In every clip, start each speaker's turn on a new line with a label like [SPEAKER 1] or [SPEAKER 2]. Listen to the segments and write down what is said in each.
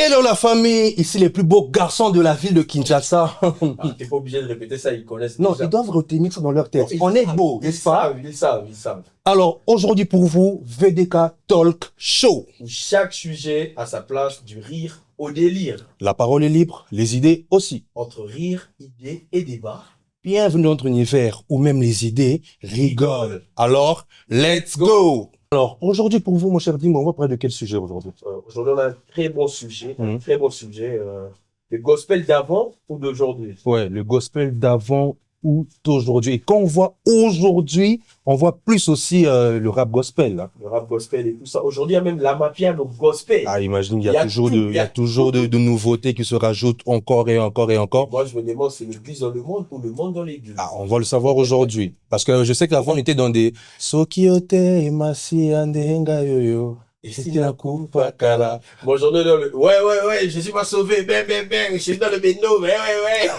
[SPEAKER 1] Hello la famille, ici les plus beaux garçons de la ville de Kinshasa.
[SPEAKER 2] T'es pas obligé de répéter ça, ils connaissent
[SPEAKER 1] Non,
[SPEAKER 2] déjà.
[SPEAKER 1] ils doivent retenir ça dans leur tête.
[SPEAKER 2] Non,
[SPEAKER 1] On est beau,
[SPEAKER 2] ils
[SPEAKER 1] n'est-ce pas?
[SPEAKER 2] savent, ils savent, ils savent.
[SPEAKER 1] Alors, aujourd'hui pour vous, VDK Talk Show.
[SPEAKER 2] Où chaque sujet a sa place, du rire au délire.
[SPEAKER 1] La parole est libre, les idées aussi.
[SPEAKER 2] Entre rire, idées et débat.
[SPEAKER 1] Bienvenue dans notre univers où même les idées rigolent. Alors, let's go! Alors, aujourd'hui pour vous, mon cher Dim, on va parler de quel sujet aujourd'hui?
[SPEAKER 2] Aujourd'hui, on a un très bon sujet,
[SPEAKER 1] Mhm.
[SPEAKER 2] le gospel d'avant ou d'aujourd'hui.
[SPEAKER 1] Ouais, le gospel d'avant ou d'aujourd'hui. Et quand on voit aujourd'hui, on voit plus aussi le rap gospel. Là.
[SPEAKER 2] Le rap gospel et tout ça. Aujourd'hui, il y a même la mapiano gospel.
[SPEAKER 1] Ah, imagine, il y
[SPEAKER 2] Il y
[SPEAKER 1] a
[SPEAKER 2] a
[SPEAKER 1] toujours,
[SPEAKER 2] tout,
[SPEAKER 1] de, il y a toujours de nouveautés qui se rajoutent encore et encore et encore.
[SPEAKER 2] Moi, je me demande, c'est l'église dans le monde ou le monde dans l'église.
[SPEAKER 1] Ah, on va le savoir aujourd'hui. Parce que je sais qu'avant, on était dans des Sokiote et Masi Andenga Yoyo.
[SPEAKER 2] Et si la coupe à Kala. Bon, j'en ai dans le. Ouais, je suis pas sauvé. Ben, je suis dans le béno. Ouais.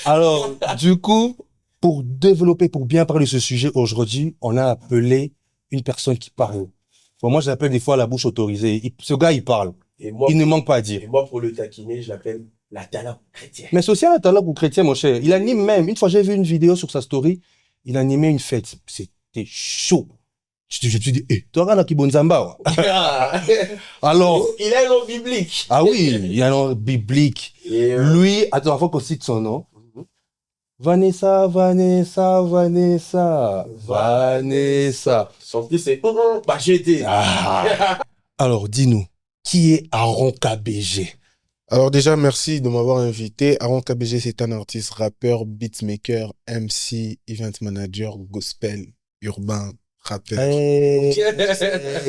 [SPEAKER 1] Alors, du coup, pour développer, pour bien parler de ce sujet aujourd'hui, on a appelé une personne qui parle. Bon, moi, je l'appelle des fois la bouche autorisée. Ce gars, il parle.
[SPEAKER 2] Et moi,
[SPEAKER 1] Il ne manque pas à dire.
[SPEAKER 2] et moi, pour le taquiner, je l'appelle la talent chrétienne.
[SPEAKER 1] Mais c'est aussi un talent pour chrétien, mon cher. Il anime même. Une fois, j'ai vu une vidéo sur sa story. Il animait une fête. C'était chaud. Je me suis dit, toi, regarde qui Bonzamba. Alors,
[SPEAKER 2] Il a un nom biblique.
[SPEAKER 1] ah oui, il y a un nom biblique.
[SPEAKER 2] Et
[SPEAKER 1] Lui, attends, avant qu'on cite son nom. Vanessa.
[SPEAKER 2] son fils, c'est bah, j'ai été.
[SPEAKER 1] Ah. Alors, dis-nous, qui est Aaron KBG?
[SPEAKER 3] Alors déjà, merci de m'avoir invité. Aaron KBG, c'est un artiste, rappeur, beatmaker, MC, event manager, gospel, urbain, rappeur.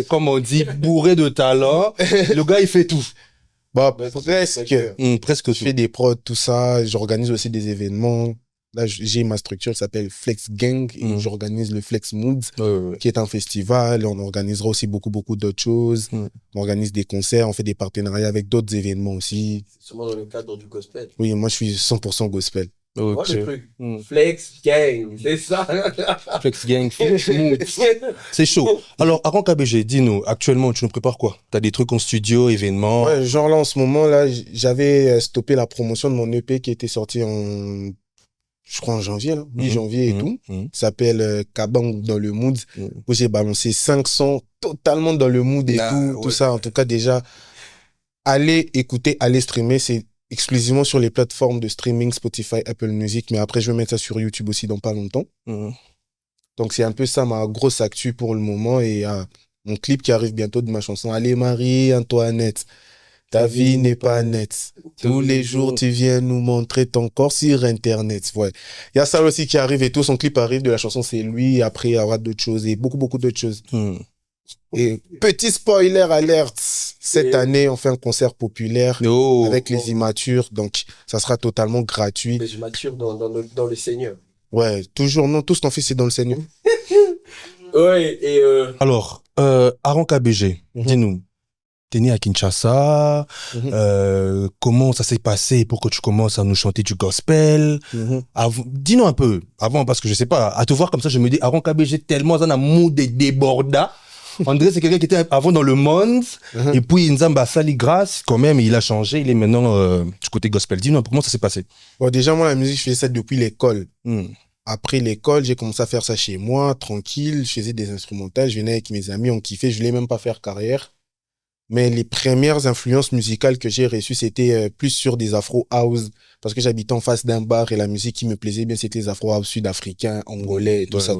[SPEAKER 1] Comme on dit, bourré de talent. Le gars, il fait tout.
[SPEAKER 3] Bah, presque.
[SPEAKER 1] Presque
[SPEAKER 3] Je
[SPEAKER 1] tout.
[SPEAKER 3] fais des prods, tout ça. J'organise aussi des événements. Là, j'ai ma structure qui s'appelle Flex Gang et j'organise le Flex Mood, qui est un festival. On organisera aussi beaucoup d'autres choses. On organise des concerts, on fait des partenariats avec d'autres événements aussi.
[SPEAKER 2] C'est sûrement dans le cadre du gospel.
[SPEAKER 3] Oui, moi, je suis 100% gospel.
[SPEAKER 2] Moi, le truc. Flex Gang, c'est ça.
[SPEAKER 1] Flex Gang, Flex Mood. C'est chaud. Alors, Aaron KBG, dis-nous, actuellement, tu nous prépares quoi? T'as des trucs en studio, événements?
[SPEAKER 3] Ouais, genre là, en ce moment, là, j'avais stoppé la promotion de mon EP qui était sorti je crois en janvier, là, mi-janvier et tout. Il s'appelle Kabang dans le mood, où j'ai balancé 500 totalement dans le mood et tout ça. En tout cas, déjà, allez écouter, allez streamer, c'est exclusivement sur les plateformes de streaming, Spotify, Apple Music, mais après, je vais mettre ça sur YouTube aussi dans pas longtemps. Donc, c'est un peu ça ma grosse actu pour le moment et mon clip qui arrive bientôt de ma chanson Allez Marie-Antoinette. Ta vie n'est pas nette. Tous les jours, tu viens nous montrer ton corps sur Internet. Ouais. Il y a ça aussi qui arrive et tout. Son clip arrive de la chanson, c'est lui. Après, il y aura d'autres choses et beaucoup d'autres choses. Et petit spoiler alerte. Cette année, on fait un concert populaire avec les immatures. Donc, ça sera totalement gratuit.
[SPEAKER 2] Les immatures dans le Seigneur.
[SPEAKER 3] Ouais, toujours. Non, tout ce qu'on fait, c'est dans le Seigneur.
[SPEAKER 2] Ouais, et
[SPEAKER 1] Alors, Aaron KBG, dis-nous. T'es né à Kinshasa, comment ça s'est passé pour que tu commences à nous chanter du gospel? Dis-nous un peu, avant, parce que je sais pas, à te voir comme ça, je me dis, Aaron KBG, tellement un amour des débordats. On dirait que c'est quelqu'un qui était avant dans le monde, et puis Nzamba Sali grâce, quand même, il a changé, il est maintenant du côté gospel. Dis-nous un peu comment ça s'est passé.
[SPEAKER 3] Bon, déjà, moi, la musique, je faisais ça depuis l'école. Après l'école, j'ai commencé à faire ça chez moi, tranquille, je faisais des instrumentales, je venais avec mes amis, on kiffait, je voulais même pas faire carrière. Mais les premières influences musicales que j'ai reçues, c'était plus sur des afro house, parce que j'habitais en face d'un bar et la musique qui me plaisait bien, c'était les afro house sud-africains, angolais, et tout ça.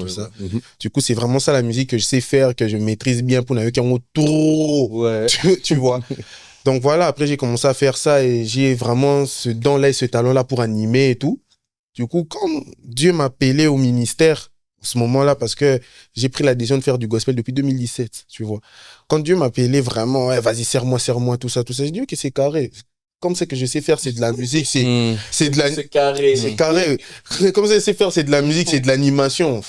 [SPEAKER 3] Du coup, c'est vraiment ça la musique que je sais faire, que je maîtrise bien pour n'avoir qu'un trop. Tu vois. Donc voilà, après j'ai commencé à faire ça et j'ai vraiment ce don-là et ce talent-là pour animer et tout. Du coup, quand Dieu m'a appelé au ministère, en ce moment-là, parce que j'ai pris la décision de faire du gospel depuis 2017, tu vois. Quand Dieu m'a appelé vraiment, ouais, vas-y, serre-moi, tout ça, j'ai dit, ok, c'est carré. Comme c'est que je sais faire, c'est de la musique, c'est de la...
[SPEAKER 2] C'est carré.
[SPEAKER 3] C'est carré. Comme ça, je sais faire, c'est de la musique, c'est de l'animation.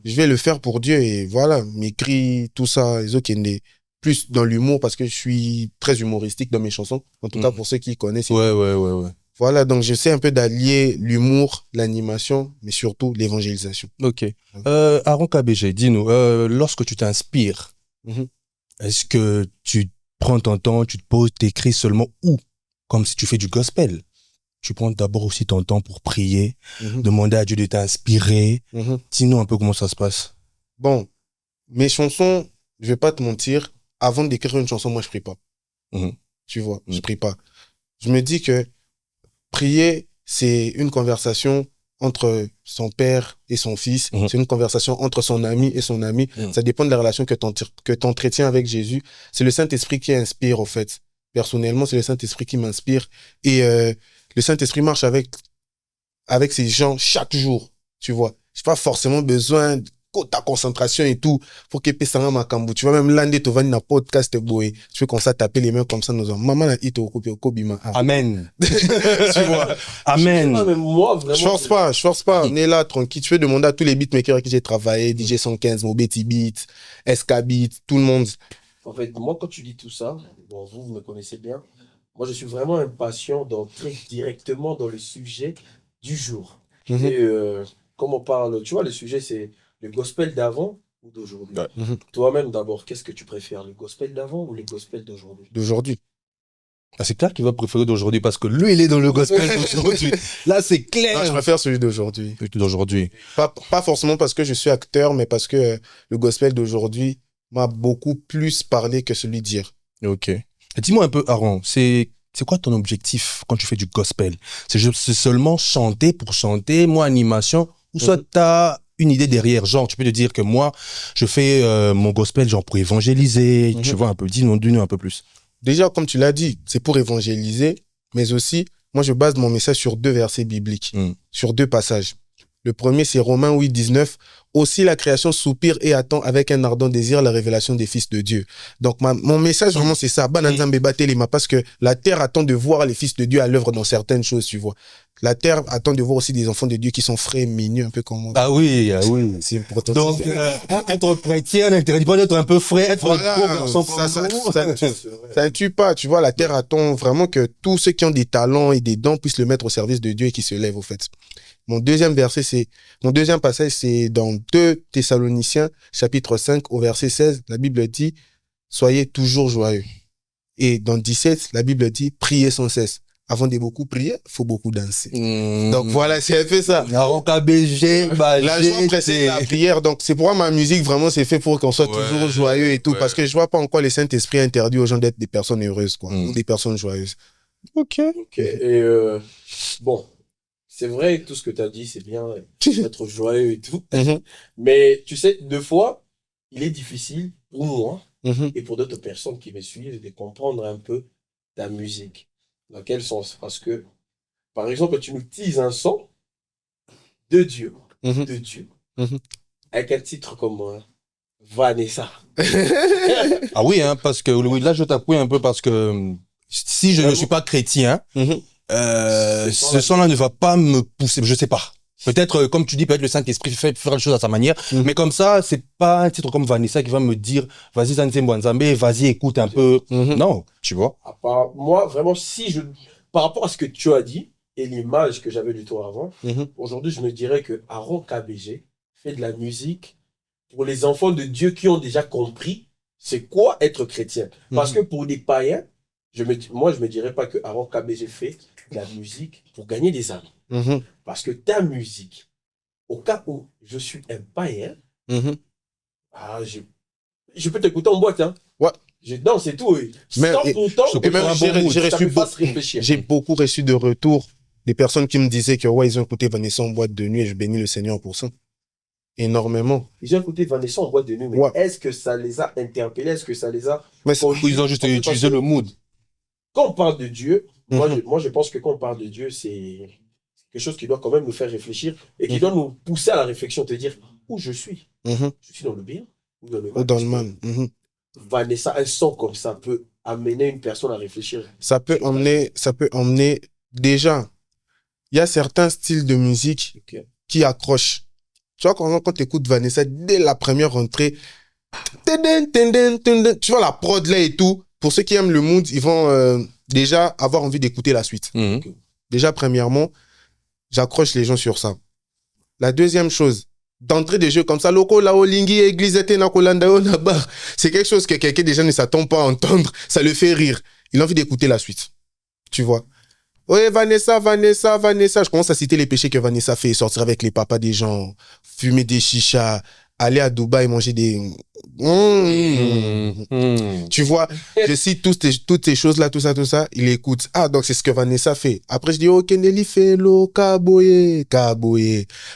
[SPEAKER 3] Je vais le faire pour Dieu et voilà, mes cris, tout ça, les autres qui sont plus dans l'humour parce que je suis très humoristique dans mes chansons. En tout cas, pour ceux qui connaissent.
[SPEAKER 1] Ouais.
[SPEAKER 3] Voilà, donc j'essaie un peu d'allier l'humour, l'animation, mais surtout l'évangélisation.
[SPEAKER 1] Ok. Aaron KBG, dis-nous, lorsque tu t'inspires, est-ce que tu prends ton temps, tu te poses, t'écris seulement où? Comme si tu fais du gospel. Tu prends d'abord aussi ton temps pour prier, demander à Dieu de t'inspirer. Dis-nous un peu comment ça se passe.
[SPEAKER 3] Bon, mes chansons, je vais pas te mentir, avant d'écrire une chanson, moi, je prie pas. Tu vois, je prie pas. Je me dis que prier, c'est une conversation entre son père et son fils. C'est une conversation entre son ami et son ami. Ça dépend de la relation que t'entretiens avec Jésus. C'est le Saint-Esprit qui inspire, au fait. Personnellement, c'est le Saint-Esprit qui m'inspire. Et le Saint-Esprit marche avec ces gens chaque jour, tu vois. J'ai pas forcément besoin de ta concentration et tout pour que pesanga makambu. Tu vois, même l'année tu vas dans podcast boy. Tu fais comme ça, taper les mains comme ça, nous maman a dit au kobima.
[SPEAKER 1] Amen. Tu vois. Amen.
[SPEAKER 2] Non, mais moi, vraiment.
[SPEAKER 3] Je force pas. On est là, tranquille. Tu peux demander à tous les beatmakers avec qui j'ai travaillé, DJ 115, Mobeti Beat, SK Beat, tout le monde.
[SPEAKER 2] En fait, moi, quand tu dis tout ça, bon, vous me connaissez bien. Moi, je suis vraiment impatient d'entrer directement dans le sujet du jour. Et comme on parle, tu vois, le sujet, c'est le gospel d'avant ou d'aujourd'hui. Toi-même, d'abord, qu'est-ce que tu préfères, le gospel d'avant ou le gospel d'aujourd'hui?
[SPEAKER 3] D'aujourd'hui.
[SPEAKER 1] Ah, c'est clair qu'il va préférer d'aujourd'hui parce que lui, il est dans le gospel d'aujourd'hui. Là, c'est clair.
[SPEAKER 3] Non, je préfère celui d'aujourd'hui.
[SPEAKER 1] D'aujourd'hui.
[SPEAKER 3] Pas forcément parce que je suis acteur, mais parce que le gospel d'aujourd'hui m'a beaucoup plus parlé que celui d'hier.
[SPEAKER 1] Ok. Et dis-moi un peu, Aaron, c'est quoi ton objectif quand tu fais du gospel? C'est seulement chanter pour chanter, moi, animation, ou soit t'as une idée derrière, genre, tu peux te dire que moi, je fais mon gospel, genre, pour évangéliser, tu vois, un peu, dis-nous un peu plus.
[SPEAKER 3] Déjà, comme tu l'as dit, c'est pour évangéliser, mais aussi, moi, je base mon message sur 2 versets bibliques, sur 2 passages. Le premier, c'est Romains 8, 19. Aussi, la création soupire et attend avec un ardent désir la révélation des fils de Dieu. Donc, mon message, vraiment, c'est ça. Parce que la terre attend de voir les fils de Dieu à l'œuvre dans certaines choses, tu vois. La terre attend de voir aussi des enfants de Dieu qui sont frais, mignons, un peu comme moi.
[SPEAKER 1] Ah oui.
[SPEAKER 3] C'est important.
[SPEAKER 1] Donc, être chrétien n'interdit pas d'être un peu frais, être
[SPEAKER 3] ça ne tue pas, tu vois. La terre attend vraiment que tous ceux qui ont des talents et des dons puissent le mettre au service de Dieu et qui se lèvent, au fait. Mon deuxième passage, c'est dans 2 Thessaloniciens, chapitre 5, au verset 16. La Bible dit, soyez toujours joyeux. Et dans 17, la Bible dit, priez sans cesse. Avant de beaucoup prier, il faut beaucoup danser. Donc voilà, c'est un peu ça.
[SPEAKER 1] La
[SPEAKER 3] joie précède la prière. Donc c'est pourquoi ma musique, vraiment, c'est fait pour qu'on soit toujours joyeux et tout. Parce que je vois pas en quoi le Saint-Esprit interdit aux gens d'être des personnes heureuses, quoi. Ou des personnes joyeuses.
[SPEAKER 1] Ok.
[SPEAKER 2] Et bon, c'est vrai, tout ce que tu as dit, c'est bien, être joyeux et tout. Mais tu sais, 2 fois, il est difficile pour moi et pour d'autres personnes qui me suivent de comprendre un peu ta musique. Dans quel sens? Parce que, par exemple, tu nous utilises un son de Dieu, avec un titre comme Vanessa.
[SPEAKER 1] Ah oui, hein, parce que là, je t'appuie un peu parce que si je ne suis pas chrétien, ce son-là ne va pas me pousser, je sais pas. Peut-être, comme tu dis, peut-être le Saint-Esprit fait faire les choses à sa manière, mais comme ça, c'est pas un titre comme Vanessa qui va me dire, vas-y, vas-y, écoute un peu. Non, tu vois.
[SPEAKER 2] Moi, vraiment, par rapport à ce que tu as dit et l'image que j'avais de toi avant, aujourd'hui, je me dirais que Aaron KBG fait de la musique pour les enfants de Dieu qui ont déjà compris c'est quoi être chrétien. Parce que pour des païens, moi, je me dirais pas que Aaron KBG fait de la musique pour gagner des âmes. Parce que ta musique, au cas où je suis un païen, je peux t'écouter en boîte. Hein.
[SPEAKER 3] Ouais.
[SPEAKER 2] Je danse et tout.
[SPEAKER 3] Mais,
[SPEAKER 2] sans pourtant,
[SPEAKER 3] j'ai beaucoup reçu de retours des personnes qui me disaient que ouais, ils ont écouté Vanessa en boîte de nuit et je bénis le Seigneur pour ça. Énormément.
[SPEAKER 2] Ils ont écouté Vanessa en boîte de nuit, mais est-ce que ça les a interpellés? Est-ce que ça les a...
[SPEAKER 1] Ils ont juste utilisé le mood.
[SPEAKER 2] Quand on parle de Dieu, moi je pense que quand on parle de Dieu, c'est quelque chose qui doit quand même nous faire réfléchir et qui doit nous pousser à la réflexion, te dire où je suis. Je suis dans le bien ou dans le mal.
[SPEAKER 3] Ou dans le mal.
[SPEAKER 2] Vanessa, un son comme ça peut amener une personne à réfléchir.
[SPEAKER 3] Ça peut emmener déjà, il y a certains styles de musique qui accrochent. Tu vois, quand tu écoutes Vanessa, dès la première rentrée, tu vois la prod là et tout, pour ceux qui aiment le mood, ils vont déjà avoir envie d'écouter la suite. Déjà, premièrement, j'accroche les gens sur ça. La deuxième chose, d'entrée de jeu comme ça. Loko, la Olingi, église, était na Kolanda, na-bar. C'est quelque chose que quelqu'un déjà ne s'attend pas à entendre. Ça le fait rire. Il a envie d'écouter la suite. Tu vois. Ouais, Vanessa. Je commence à citer les péchés que Vanessa fait. Sortir avec les papas des gens, fumer des chichas, aller à Dubaï, manger des... Tu vois, je cite toutes ces choses-là, tout ça. Il écoute. Ah, donc c'est ce que Vanessa fait. Après, je dis, oh, Kennedy fait l'eau, Kaboye.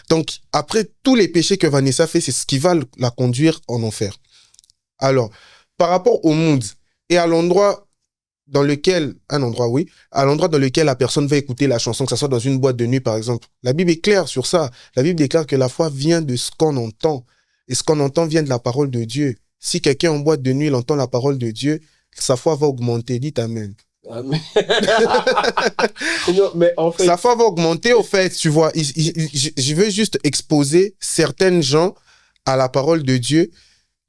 [SPEAKER 3] Donc, après, tous les péchés que Vanessa fait, c'est ce qui va la conduire en enfer. Alors, par rapport au mood et à l'endroit dans lequel la personne va écouter la chanson, que ce soit dans une boîte de nuit, par exemple. La Bible est claire sur ça. La Bible déclare que la foi vient de ce qu'on entend. Et ce qu'on entend vient de la parole de Dieu. Si quelqu'un en boîte de nuit, il entend la parole de Dieu, sa foi va augmenter. Dites Amen.
[SPEAKER 2] Amen. Non, mais en fait...
[SPEAKER 3] Sa foi va augmenter, au fait, tu vois. Je veux juste exposer certaines gens à la parole de Dieu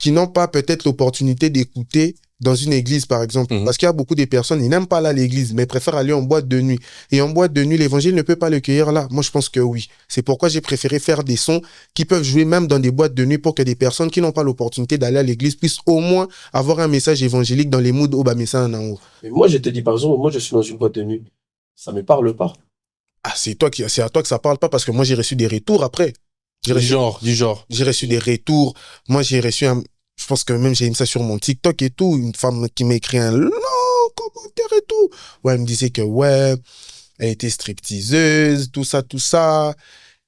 [SPEAKER 3] qui n'ont pas peut-être l'opportunité d'écouter dans une église, par exemple. Parce qu'il y a beaucoup de personnes, ils n'aiment pas aller à l'église, mais préfèrent aller en boîte de nuit. Et en boîte de nuit, l'évangile ne peut pas le cueillir là. Moi, je pense que oui. C'est pourquoi j'ai préféré faire des sons qui peuvent jouer même dans des boîtes de nuit pour que des personnes qui n'ont pas l'opportunité d'aller à l'église puissent au moins avoir un message évangélique dans les moods au bas message en haut.
[SPEAKER 2] Mais moi, je te dis, par exemple, moi, je suis dans une boîte de nuit. Ça me parle pas.
[SPEAKER 3] Ah, c'est à toi que ça parle pas, parce que moi, j'ai reçu des retours après.
[SPEAKER 1] Du genre.
[SPEAKER 3] J'ai reçu des retours. Moi, j'ai reçu je pense que même j'ai mis ça sur mon TikTok et tout. Une femme qui m'a écrit un long commentaire et tout. Ouais, elle me disait que, ouais, elle était stripteaseuse, tout ça.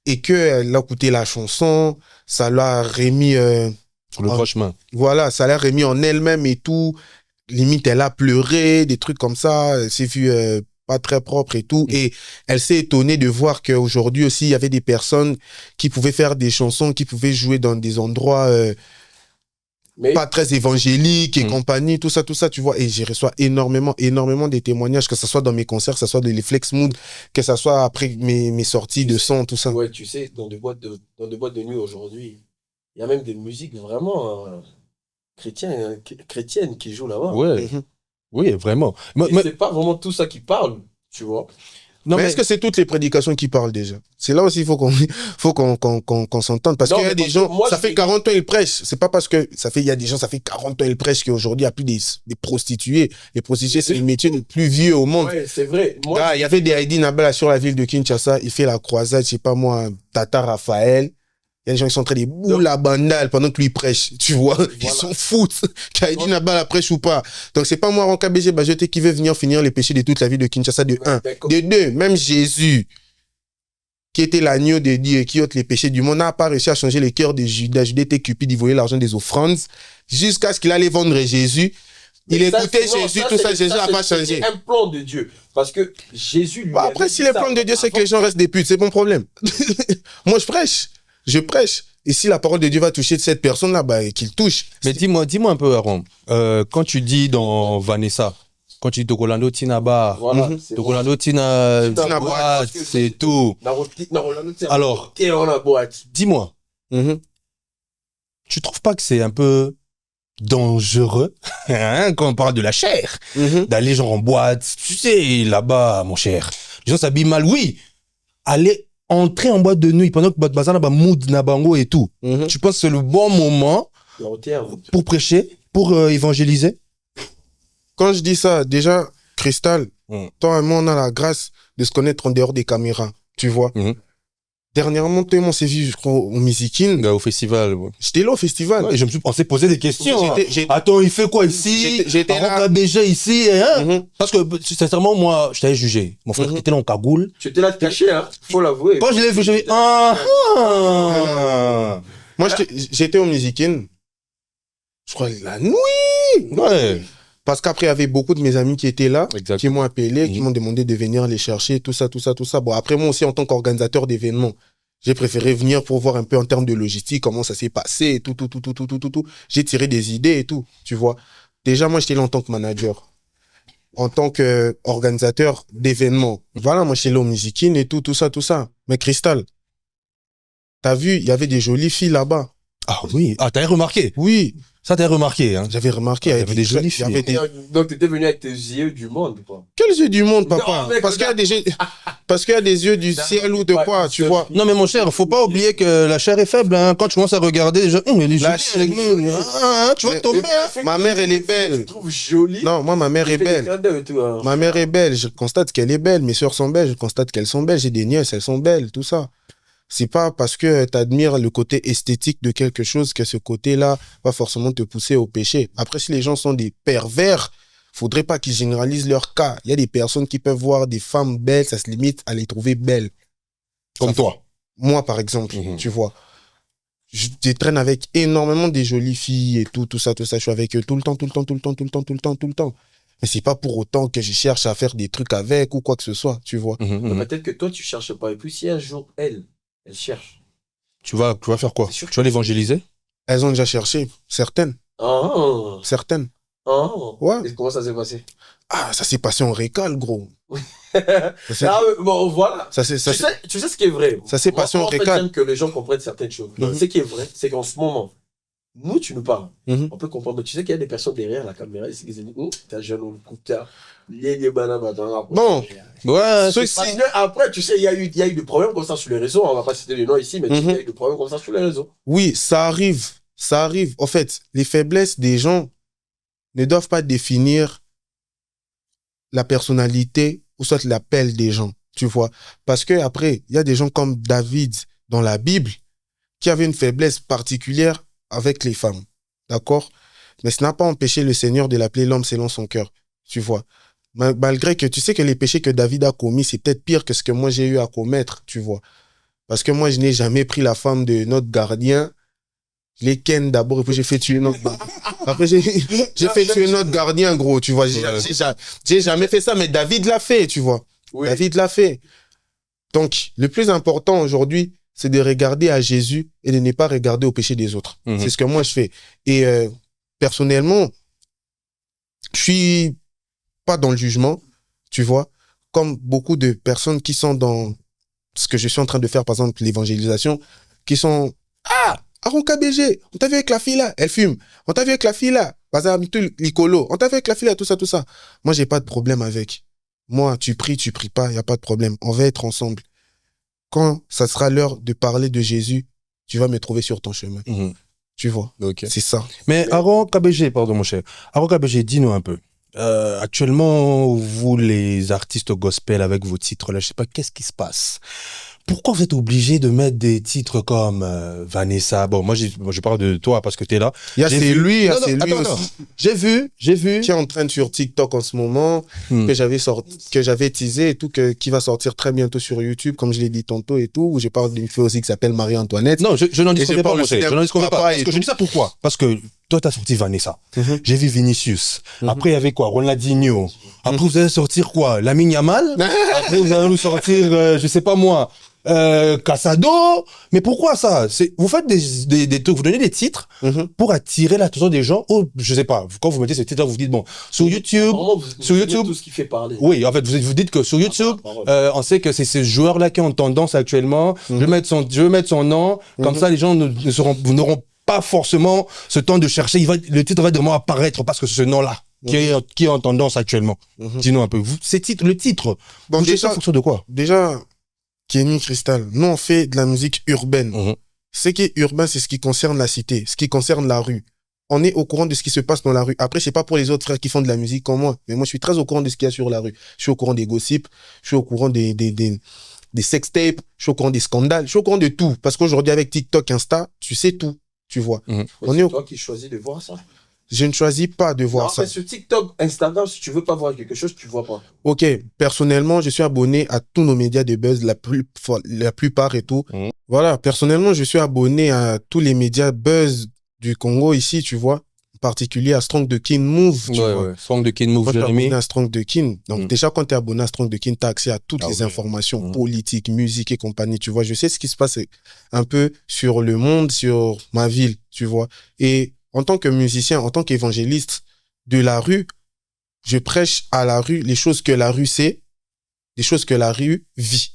[SPEAKER 3] Et qu'elle a écouté la chanson. Ça l'a remis...
[SPEAKER 1] le droit chemin.
[SPEAKER 3] Voilà, ça l'a remis en elle-même et tout. Limite, elle a pleuré, des trucs comme ça. Elle s'est vue pas très propre et tout. Et elle s'est étonnée de voir qu'aujourd'hui aussi, il y avait des personnes qui pouvaient faire des chansons, qui pouvaient jouer dans des endroits... pas très évangélique et compagnie, tout ça, tu vois. Et j'ai reçu énormément des témoignages, que ce soit dans mes concerts, que ce soit dans les Flex Mood, que ce soit après mes sorties de son, tout ça.
[SPEAKER 2] Ouais, tu sais, dans des boîtes de nuit aujourd'hui, il y a même des musiques vraiment chrétiennes qui jouent là-bas.
[SPEAKER 1] Ouais. Oui, vraiment.
[SPEAKER 2] Mais c'est pas vraiment tout ça qui parle, tu vois.
[SPEAKER 3] Non, mais est-ce que c'est toutes les prédications qui parlent déjà? C'est là aussi, il faut qu'on s'entende. Parce qu'il y a des gens, ça fait 40 ans ils prêchent. C'est pas parce que il y a des gens, ça fait 40 ans ils prêchent qu'aujourd'hui, il n'y a plus des prostituées. Les prostituées, c'est le métier le plus vieux au monde.
[SPEAKER 2] Ouais, c'est vrai.
[SPEAKER 3] Il y avait des Heidi Nabala sur la ville de Kinshasa. Il fait la croisade, je sais pas moi, Tata Raphaël. Il y a des gens qui sont en train de bouler la bandale pendant que lui prêche, tu vois. Voilà. Ils s'en foutent qu'Heidi Nabala prêche ou pas. Donc, c'est pas moi, Aron KBG Bajoté, qui veut venir finir les péchés de toute la ville de Kinshasa, de 1. De 2, même Jésus, qui était l'agneau de Dieu et qui ôte les péchés du monde, n'a pas réussi à changer le cœur de Judas. Judas était cupide, il voyait l'argent des offrandes, jusqu'à ce qu'il allait vendre Jésus. Il écoutait Jésus, tout ça, Jésus n'a pas changé.
[SPEAKER 2] C'est un plan de Dieu. Parce que Jésus lui
[SPEAKER 3] après, si le plan de Dieu, c'est que les gens restent des putes, c'est mon problème. Moi, je prêche. Et si la parole de Dieu va toucher cette personne-là, bah, qu'il touche.
[SPEAKER 1] Mais dis-moi un peu, Aaron. Quand tu dis dans Vanessa, quand tu dis Tokolando Tinaba,
[SPEAKER 2] voilà,
[SPEAKER 1] Tokolando Tinaba, c'est tout. Alors, dis-moi, tu trouves pas que c'est un peu dangereux, hein, quand on parle de la chair, d'aller genre en boîte, tu sais, là-bas, mon cher, les gens s'habillent mal, oui, aller entrer en boîte de nuit pendant que Bazana ba mood na bango et tout. Tu penses que c'est le bon moment pour prêcher, pour évangéliser?
[SPEAKER 3] Quand je dis ça, déjà, Cristal, toi et moi, on a la grâce de se connaître en dehors des caméras, tu vois. Dernièrement, toi et moi, on s'est vu, je crois, au Musikin.
[SPEAKER 1] Au festival. Ouais.
[SPEAKER 3] J'étais là au festival.
[SPEAKER 1] Ouais, on s'est posé des questions. Attends, il fait quoi ici?
[SPEAKER 3] J'étais là.
[SPEAKER 1] déjà ici, hein? Parce que, sincèrement, moi, je t'avais jugé. Mon frère était là en cagoule.
[SPEAKER 2] Tu étais là de caché, hein? Faut l'avouer.
[SPEAKER 1] Quand je l'ai vu, j'ai dit,
[SPEAKER 3] Moi, j'étais au Musikin. Je crois la nuit.
[SPEAKER 1] Ouais.
[SPEAKER 3] Parce qu'après, il y avait beaucoup de mes amis qui étaient là,
[SPEAKER 1] exact,
[SPEAKER 3] qui m'ont appelé, qui m'ont demandé de venir les chercher, tout ça. Bon, après, moi aussi, en tant qu'organisateur d'événements, j'ai préféré venir pour voir un peu en termes de logistique, comment ça s'est passé, tout. J'ai tiré des idées et tout, tu vois. Déjà, moi, j'étais là en tant que manager, en tant qu'organisateur d'événements. Voilà, moi, j'étais là au Musikin et tout ça. Mais Cristal, t'as vu, il y avait des jolies filles là-bas.
[SPEAKER 1] Ah oui, t'avais remarqué?
[SPEAKER 3] Oui.
[SPEAKER 1] Ça, t'as remarqué, hein?
[SPEAKER 3] J'avais remarqué.
[SPEAKER 1] Il y avait des jolies filles.
[SPEAKER 2] Donc, t'étais venu avec tes yeux du monde, quoi.
[SPEAKER 3] Quels yeux du monde, papa?
[SPEAKER 2] Non, mec,
[SPEAKER 3] parce qu'il y a des yeux... parce qu'il y a des yeux du ciel ou de quoi, tu vois.
[SPEAKER 1] Non, mais mon cher, faut pas oublier que la chair est faible, hein. Quand tu commences à regarder, déjà, elle est jolie, tu vas tomber, hein.
[SPEAKER 3] Ma mère, elle est
[SPEAKER 2] Je
[SPEAKER 3] belle.
[SPEAKER 2] trouve jolie.
[SPEAKER 3] Non, moi, ma mère est belle. Ma mère est belle, je constate qu'elle est belle. Mes sœurs sont belles, je constate qu'elles sont belles. J'ai des nièces, elles sont belles, tout ça. C'est pas parce que tu admires le côté esthétique de quelque chose que ce côté-là va forcément te pousser au péché. Après, si les gens sont des pervers, faudrait pas qu'ils généralisent leur cas. Il y a des personnes qui peuvent voir des femmes belles, ça se limite à les trouver belles.
[SPEAKER 1] Comme toi.
[SPEAKER 3] Moi, par exemple, tu vois. Je traîne avec énormément des jolies filles et tout ça. Je suis avec eux tout le temps. Mais c'est pas pour autant que je cherche à faire des trucs avec ou quoi que ce soit, tu vois.
[SPEAKER 2] Peut-être que toi, tu cherches pas. Et puis, si un jour, elle cherche.
[SPEAKER 1] Tu vas faire quoi? Tu vas l'évangéliser?
[SPEAKER 3] Elles ont déjà cherché, certaines.
[SPEAKER 2] Ah.
[SPEAKER 3] Certaines.
[SPEAKER 2] Ah.
[SPEAKER 3] Ouais.
[SPEAKER 2] Et comment ça s'est passé?
[SPEAKER 3] Ah, ça s'est passé en récal, gros.
[SPEAKER 2] Bon, voilà. Tu sais ce qui est vrai.
[SPEAKER 3] Ça s'est passé en récal.
[SPEAKER 2] J'aime que les gens comprennent certaines choses. Ce qui est vrai, c'est qu'en ce moment, nous, tu nous parles. On peut comprendre. Tu sais qu'il y a des personnes derrière la caméra ici qui disent t'as jeune homme, t'as
[SPEAKER 3] bon, ouais,
[SPEAKER 2] après, tu sais, il y a eu des problèmes comme ça sur les réseaux. On va pas citer les noms ici, mais tu sais, il y a eu des problèmes comme ça sur les réseaux.
[SPEAKER 3] Oui, ça arrive. Ça arrive. En fait, les faiblesses des gens ne doivent pas définir la personnalité ou soit l'appel des gens, tu vois. Parce que après, il y a des gens comme David dans la Bible qui avaient une faiblesse particulière avec les femmes. D'accord? Mais ça n'a pas empêché le Seigneur de l'appeler l'homme selon son cœur, tu vois. Malgré que tu sais que les péchés que David a commis, c'est peut-être pire que ce que moi j'ai eu à commettre, tu vois. Parce que moi, je n'ai jamais pris la femme de notre gardien. Je l'ai ken d'abord et puis j'ai fait tuer notre après j'ai fait tuer notre gardien, gros, tu vois. J'ai jamais fait ça, mais David l'a fait, tu vois. Oui. David l'a fait. Donc, le plus important aujourd'hui, c'est de regarder à Jésus et de ne pas regarder au péché des autres. C'est ce que moi je fais. Et personnellement, je suis pas dans le jugement, tu vois, comme beaucoup de personnes qui sont dans ce que je suis en train de faire, par exemple, l'évangélisation, qui sont Aaron KBG, on t'a vu avec la fille là, elle fume. On t'a vu avec la fille là, l'icolo. On t'a vu avec la fille là, tout ça. Moi, j'ai pas de problème avec. Moi, tu pries pas, y a pas de problème. On va être ensemble. Quand ça sera l'heure de parler de Jésus, tu vas me trouver sur ton chemin. Tu vois.
[SPEAKER 1] Okay.
[SPEAKER 3] C'est ça.
[SPEAKER 1] Mais Aaron KBG, pardon mon cher. Aaron KBG, dis-nous un peu. Actuellement, vous les artistes gospel avec vos titres là, je sais pas, qu'est-ce qui se passe? Pourquoi vous êtes obligé de mettre des titres comme Vanessa? Bon, moi je parle de toi parce que t'es là.
[SPEAKER 3] C'est lui aussi.
[SPEAKER 1] J'ai vu.
[SPEAKER 3] Qui est en train sur TikTok en ce moment, que j'avais teasé et tout, qui va sortir très bientôt sur YouTube, comme je l'ai dit tantôt et tout, où je parle d'une fille aussi qui s'appelle Marie-Antoinette.
[SPEAKER 1] Non, je n'en discuterai pas, je n'en discuterai pas. Parce que je dis ça pourquoi? Parce que toi, t'as sorti Vanessa. J'ai vu Vinicius. Après, il y avait quoi? Ronaldinho. Après, vous allez sortir quoi? Lamine Yamal. Après, vous allez nous sortir, je sais pas moi, Casado. Mais pourquoi ça? Vous faites des trucs, vous donnez des titres pour attirer l'attention des gens. Ou, je sais pas, quand vous mettez ce titre-là, vous vous dites, bon, sur YouTube,
[SPEAKER 2] tout ce qui fait parler.
[SPEAKER 1] Oui, en fait, vous dites que sur YouTube, on sait que c'est ce joueur-là qui est en tendance actuellement. Je vais mettre son nom. Comme ça, les gens n'auront pas forcément ce temps de chercher. Le titre va vraiment apparaître parce que c'est ce nom-là qui est en tendance actuellement. Dis-nous un peu. Le titre,
[SPEAKER 3] bon,
[SPEAKER 1] vous cherchez en fonction de quoi?
[SPEAKER 3] Déjà, Kenny Cristal, nous on fait de la musique urbaine. Ce qui est urbain, c'est ce qui concerne la cité, ce qui concerne la rue. On est au courant de ce qui se passe dans la rue. Après, je sais pas pour les autres frères qui font de la musique comme moi, mais moi je suis très au courant de ce qu'il y a sur la rue. Je suis au courant des gossips, je suis au courant des sextapes, je suis au courant des scandales, je suis au courant de tout. Parce qu'aujourd'hui avec TikTok, Insta, tu sais tout, tu vois.
[SPEAKER 2] C'est toi qui choisis de voir ça.
[SPEAKER 3] Je ne choisis pas de voir ça.
[SPEAKER 2] Sur TikTok, Instagram, si tu veux pas voir quelque chose, tu vois pas.
[SPEAKER 3] Ok, personnellement, je suis abonné à tous nos médias de buzz, la plupart et tout. Voilà, personnellement, je suis abonné à tous les médias buzz du Congo ici, tu vois. En particulier à Strong the King Move, tu vois.
[SPEAKER 1] Strong the King Move,
[SPEAKER 3] je suis abonné à Strong the King. Donc déjà, quand tu es abonné à Strong the King, tu as accès à toutes les informations politiques, musique et compagnie, tu vois. Je sais ce qui se passe un peu sur le monde, sur ma ville, tu vois. Et en tant que musicien, en tant qu'évangéliste de la rue, je prêche à la rue les choses que la rue sait, les choses que la rue vit.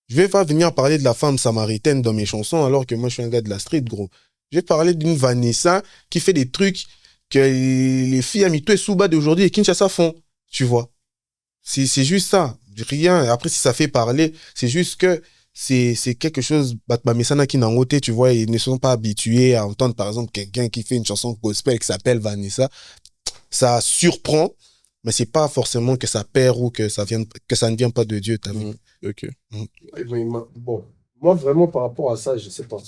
[SPEAKER 3] Je vais pas venir parler de la femme samaritaine dans mes chansons alors que moi je suis un gars de la street, gros. Je vais parler d'une Vanessa qui fait des trucs que les filles à Mito et Souba d'aujourd'hui et Kinshasa font, tu vois. C'est juste ça. Rien. Après, si ça fait parler, c'est juste que c'est quelque chose, Batmamesana qui n'en tu vois, ils ne sont pas habitués à entendre, par exemple, quelqu'un qui fait une chanson gospel qui s'appelle Vanessa. Ça surprend, mais c'est pas forcément que ça perd ou que ça ne vient pas de Dieu, t'as vu?
[SPEAKER 1] Ok.
[SPEAKER 2] Bon, moi, vraiment, par rapport à ça, je sais pas.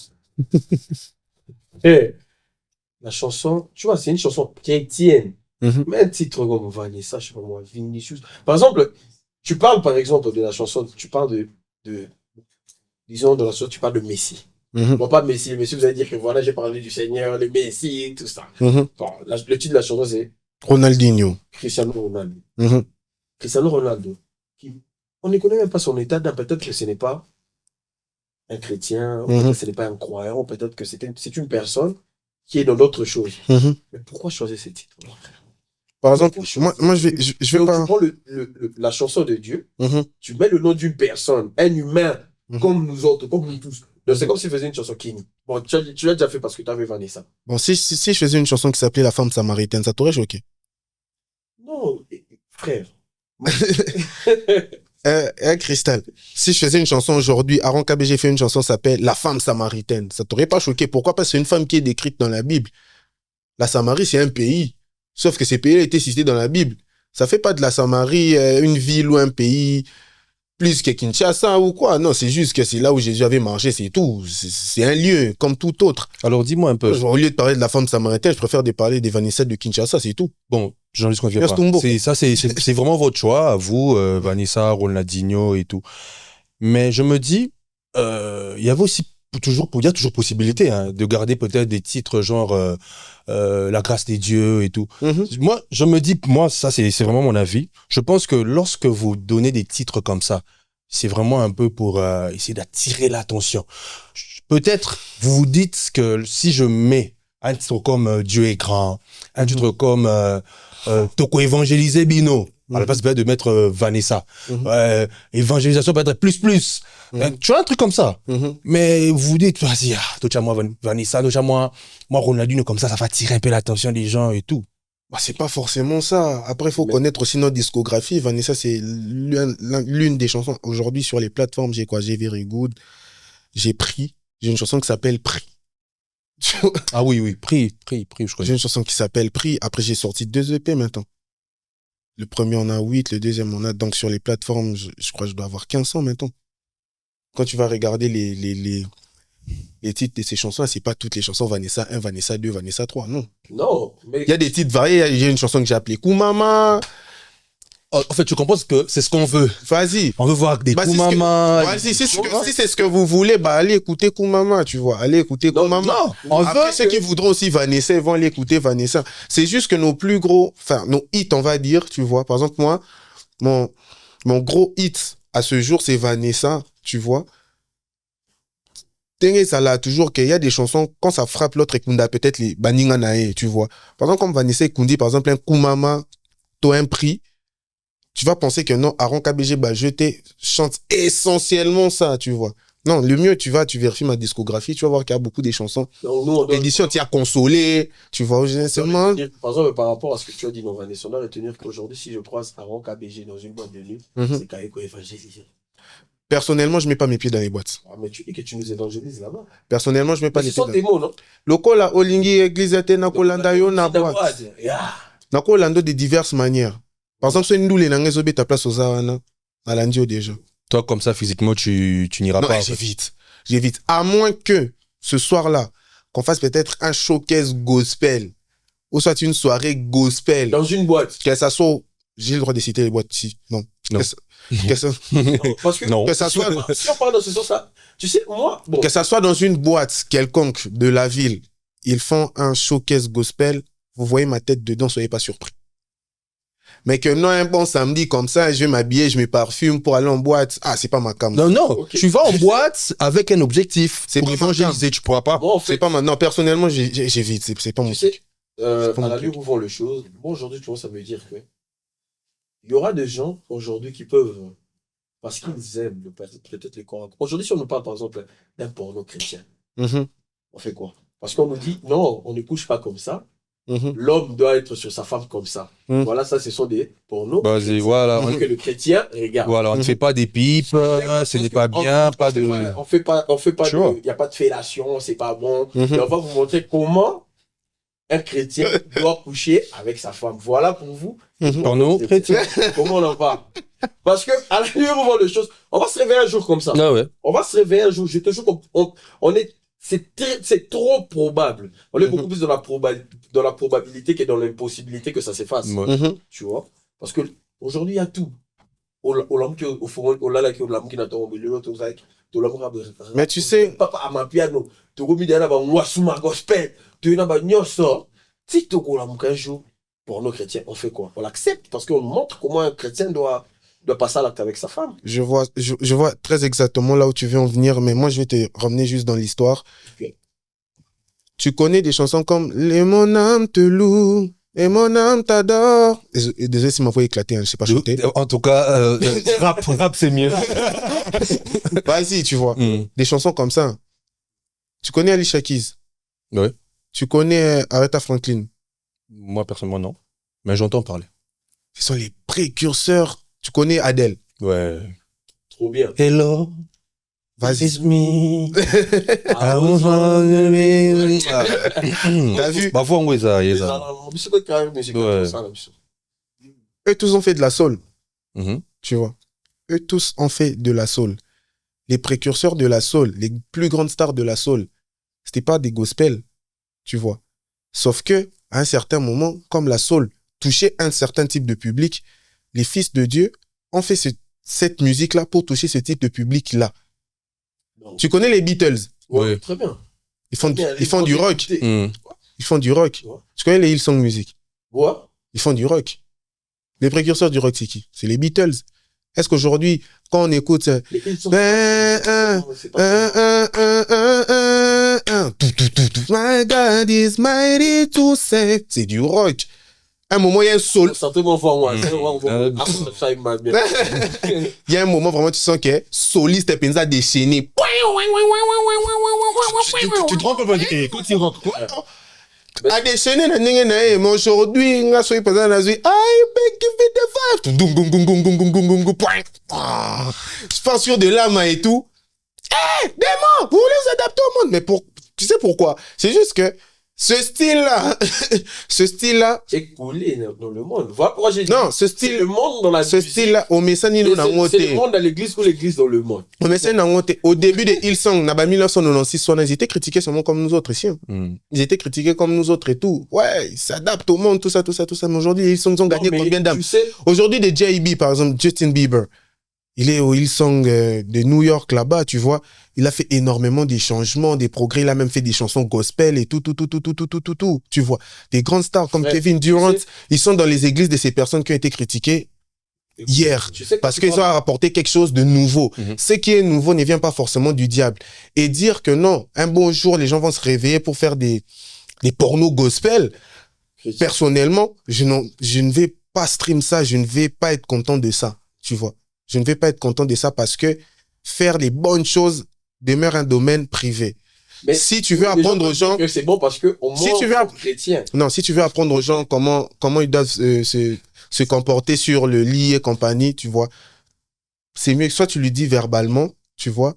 [SPEAKER 2] Et la chanson, tu vois, c'est une chanson chrétienne. Mais un titre comme Vanessa, je sais pas moi, Vinicius. Par exemple, tu parles, par exemple, de la chanson, tu parles disons, de la chanson, tu parles de Messi. Bon, pas Messi, Messi, vous allez dire que voilà, j'ai parlé du Seigneur, le Messi, tout ça. Bon, le titre de la chanson, c'est
[SPEAKER 3] Ronaldinho.
[SPEAKER 2] Cristiano Ronaldo. Cristiano Ronaldo, on ne connaît même pas son état d'âme. Peut-être que ce n'est pas un chrétien, peut-être que ce n'est pas un croyant, peut-être que c'est une personne qui est dans d'autres choses. Mais pourquoi choisir ce titre?
[SPEAKER 3] Par exemple, moi je vais pas...
[SPEAKER 2] Tu prends la chanson de Dieu, tu mets le nom d'une personne, un humain, comme nous autres, comme nous tous. Donc c'est comme si tu faisais une chanson Kenny. Bon, tu l'as déjà fait parce que tu avais Vanessa.
[SPEAKER 3] Bon, si je faisais une chanson qui s'appelait La femme samaritaine, ça t'aurait choqué?
[SPEAKER 2] Non, frère.
[SPEAKER 3] Cristal, si je faisais une chanson aujourd'hui, Aaron KBG fait une chanson qui s'appelle La femme samaritaine, ça t'aurait pas choqué? Pourquoi? Parce que c'est une femme qui est décrite dans la Bible. La Samarie, c'est un pays. Sauf que ces pays ont été cités dans la Bible. Ça fait pas de la Samarie une ville ou un pays plus que Kinshasa ou quoi. Non, c'est juste que c'est là où Jésus avait marché, c'est tout. C'est un lieu comme tout autre.
[SPEAKER 1] Alors, dis-moi un peu.
[SPEAKER 3] Au lieu de parler de la femme samaritaine, je préfère parler des Vanessa de Kinshasa, c'est tout.
[SPEAKER 1] Bon, j'en dis qu'on vient pas. C'est vraiment votre choix, à vous, Vanessa, Ronaldinho et tout. Mais je me dis, il y avait aussi il y a toujours possibilité de garder peut-être des titres genre La grâce des dieux et tout. Moi, je me dis, ça c'est vraiment mon avis. Je pense que lorsque vous donnez des titres comme ça, c'est vraiment un peu pour essayer d'attirer l'attention. Peut-être vous vous dites que si je mets un titre comme Dieu est grand, un titre comme Toko évangéliser Bino, à la place peut-être de mettre Vanessa, évangélisation peut-être plus. Tu vois, un truc comme ça. Mais vous dites, vas-y, touche-moi Vanessa, touche-moi Ronaldinho, comme ça va attirer un peu l'attention des gens et tout.
[SPEAKER 3] Bah, c'est pas forcément ça. Après, il faut connaître aussi notre discographie. Vanessa, c'est l'une des chansons. Aujourd'hui, sur les plateformes, j'ai quoi? J'ai Very Good, j'ai Prix. J'ai une chanson qui s'appelle Prix.
[SPEAKER 1] Ah oui, Prix, je crois.
[SPEAKER 3] J'ai une chanson qui s'appelle Prix. Après, j'ai sorti 2 EP maintenant. Le premier en a 8, le deuxième en a. Donc, sur les plateformes, je crois que je dois avoir 15 ans maintenant. Quand tu vas regarder les titres de ces chansons, c'est pas toutes les chansons Vanessa 1, Vanessa 2, Vanessa 3, non.
[SPEAKER 2] Non, mais...
[SPEAKER 3] Il y a des titres variés. Il y a une chanson que j'ai appelée Koumama.
[SPEAKER 1] En fait, tu comprends que c'est ce qu'on veut.
[SPEAKER 3] Vas-y.
[SPEAKER 1] On veut voir des Koumama.
[SPEAKER 3] Vas-y, si c'est ce que vous voulez, allez écouter Koumama, tu vois. Allez écouter Koumama. Après, ceux qui voudront aussi Vanessa, ils vont aller écouter Vanessa. C'est juste que nos hits, on va dire, tu vois. Par exemple, moi, mon gros hit à ce jour, c'est Vanessa, tu vois. Ça là toujours qu'il y a des chansons, quand ça frappe l'autre, et qu'on a peut-être les Baninganae, tu vois. Par exemple, comme Vanessa et Kundi, par exemple, un Koumama, toi un prix, tu vas penser que non, Aaron KBG, je chante essentiellement ça, tu vois. Non, le mieux, tu vérifies ma discographie, tu vas voir qu'il y a beaucoup des chansons. L'édition, tu as consolé, tu vois, seulement.
[SPEAKER 2] Par exemple, par rapport à ce que tu as dit, non, Vanessa, on doit retenir qu'aujourd'hui, si je croise Aaron KBG dans une boîte de nuit, c'est Kaeko évangélisé.
[SPEAKER 3] Personnellement, je mets pas mes pieds dans les boîtes.
[SPEAKER 2] Ah, mais tu dis que tu nous évangélises là-bas.
[SPEAKER 3] Personnellement, je mets pas les pieds dans
[SPEAKER 2] les mots, non?
[SPEAKER 3] Lokola, Olingi, Église, Nakolanda, yo, na boîte. Nakolanda de diverses manières. Par exemple, si nous, les Nanges, ta place aux Zawana, à l'Andio déjà.
[SPEAKER 1] Toi, comme ça, physiquement, tu n'iras pas.
[SPEAKER 3] J'évite. À moins que, ce soir-là, qu'on fasse peut-être un showcase gospel, ou soit une soirée gospel.
[SPEAKER 2] Dans une boîte.
[SPEAKER 3] Que ça soit, j'ai le droit de citer les boîtes ici. Non.
[SPEAKER 2] Parce que,
[SPEAKER 3] non. Que ça soit,
[SPEAKER 2] si on parle dans ce sens-là, tu sais, moi, bon.
[SPEAKER 3] Que ça soit dans une boîte quelconque de la ville, ils font un showcase gospel, vous voyez ma tête dedans, soyez pas surpris. Mais que non, un bon samedi comme ça, je vais m'habiller, je me parfume pour aller en boîte. Ah, c'est pas ma cam.
[SPEAKER 1] Non. Okay. Tu vas en boîte avec un objectif.
[SPEAKER 3] C'est
[SPEAKER 1] pour évangéliser, tu pourras pas.
[SPEAKER 2] Bon, en fait,
[SPEAKER 3] c'est pas maintenant. Personnellement, j'évite. C'est pas mon truc.
[SPEAKER 2] À la vue où vont les choses, bon, aujourd'hui, tu vois, ça veut dire que il y aura des gens aujourd'hui qui peuvent, parce qu'ils aiment peut-être les Corans. Aujourd'hui, si on nous parle, par exemple, d'un porno chrétien, on fait quoi? Parce qu'on nous dit, non, on ne couche pas comme ça. l'homme doit être sur sa femme comme ça. Voilà, ça, ce sont des pornos.
[SPEAKER 1] Vas-y, voilà.
[SPEAKER 2] Que le chrétien regarde.
[SPEAKER 1] Voilà, on ne fait pas des pipes, ce n'est pas bien, pas de...
[SPEAKER 2] On fait pas il n'y a pas de fellation, c'est pas bon. Et on va vous montrer comment un chrétien doit coucher avec sa femme. Voilà pour vous.
[SPEAKER 1] Pour nous, chrétiens.
[SPEAKER 2] Comment on en parle? Parce que, à la lueur, on voit les choses. On va se réveiller un jour comme ça.
[SPEAKER 1] Ah ouais.
[SPEAKER 2] On va se réveiller un jour. Je te jure on est, c'est trop probable. On est beaucoup plus dans la probabilité que dans l'impossibilité que ça s'efface. Tu vois? Parce que, aujourd'hui, il y a tout.
[SPEAKER 3] Mais tu sais,
[SPEAKER 2] papa à ma piano, tu remis derrière moi sous ma gospel, tu n'as pas nyoso. Si tu as un jour, pour nos chrétiens, on fait quoi? On l'accepte parce qu'on montre comment un chrétien doit passer à l'acte avec sa femme.
[SPEAKER 3] Je vois très exactement là où tu veux en venir, mais moi je vais te ramener juste dans l'histoire.
[SPEAKER 2] Okay.
[SPEAKER 3] Tu connais des chansons comme Et mon âme te loue, et mon âme t'adore. Désolé si ma voix est éclatée, hein, je sais pas chanter.
[SPEAKER 1] En tout cas, rap c'est mieux.
[SPEAKER 3] Vas-y, tu vois. Des chansons comme ça. Tu connais Alicia Keys?
[SPEAKER 1] Ouais.
[SPEAKER 3] Tu connais Aretha Franklin?
[SPEAKER 1] Moi, personnellement, non. Mais j'entends parler.
[SPEAKER 3] Ce sont les précurseurs. Tu connais Adele?
[SPEAKER 1] Ouais.
[SPEAKER 2] Trop bien.
[SPEAKER 1] Hello.
[SPEAKER 3] Vas-y.
[SPEAKER 1] It's me.
[SPEAKER 3] T'as vu?
[SPEAKER 1] Bah, faut envoyer ça,
[SPEAKER 3] Eux tous ont fait de la soul. Tu vois? Eux tous ont fait de la soul. Les précurseurs de la soul, les plus grandes stars de la soul, c'était pas des gospels. Tu vois? Sauf que, à un certain moment, comme la soul touchait un certain type de public, les fils de Dieu ont fait cette musique-là pour toucher ce type de public-là. Tu connais les Beatles?
[SPEAKER 2] Ouais, très bien.
[SPEAKER 3] Ils font du rock. Ils font du rock. Ouais. Tu connais les Hillsong Music?
[SPEAKER 2] Ouais.
[SPEAKER 3] Ils font du rock. Les précurseurs du rock, c'est qui? C'est les Beatles. Est-ce qu'aujourd'hui, quand on écoute... My God is mighty to save. C'est du rock. À un moment, il y a un soul. Il y a un moment, vraiment, tu sens que soliste est pensé à déchaîner.
[SPEAKER 1] Tu te rends compte quand il rentre quoi?
[SPEAKER 3] À déchaîner, mais aujourd'hui, on a soyez présent dans la vie. I beg you the vibe. Je pense sur de l'âme et tout. Eh, démon, vous voulez vous adapter au monde. Mais tu sais pourquoi? C'est juste que ce style-là
[SPEAKER 2] est coulé dans le monde. Voilà pourquoi j'ai dit.
[SPEAKER 3] Non, ce style,
[SPEAKER 2] le monde dans la
[SPEAKER 3] ce style-là, au message nous dans
[SPEAKER 2] c'est le monde dans l'église ou l'église dans le monde.
[SPEAKER 3] Au message au début de Hillsong, n'a 1996, ils étaient critiqués seulement comme nous autres ici. Ils étaient critiqués comme nous autres et tout. Ouais, ils s'adaptent au monde, tout ça. Mais aujourd'hui, Hillsong ont gagné combien d'âmes? Aujourd'hui, des J.B., par exemple, Justin Bieber, il est au Hillsong de New York là-bas, tu vois. Il a fait énormément des changements, des progrès. Il a même fait des chansons gospel et tout. Tu vois. Des grandes stars comme Kevin Durant, ils sont dans les églises de ces personnes qui ont été critiquées hier. Parce qu'ils ont apporté quelque chose de nouveau. Ce qui est nouveau ne vient pas forcément du diable. Et dire que non, un bon jour, les gens vont se réveiller pour faire des pornos gospel. Personnellement, je ne vais pas stream ça. Je ne vais pas être content de ça. Tu vois. Je ne vais pas être content de ça parce que faire les bonnes choses demeure un domaine privé. Mais si tu veux apprendre aux gens,
[SPEAKER 2] c'est bon parce que
[SPEAKER 3] si tu veux chrétien. Non, si tu veux apprendre aux gens comment ils doivent se comporter sur le lit et compagnie, tu vois, c'est mieux que soit tu lui dis verbalement, tu vois,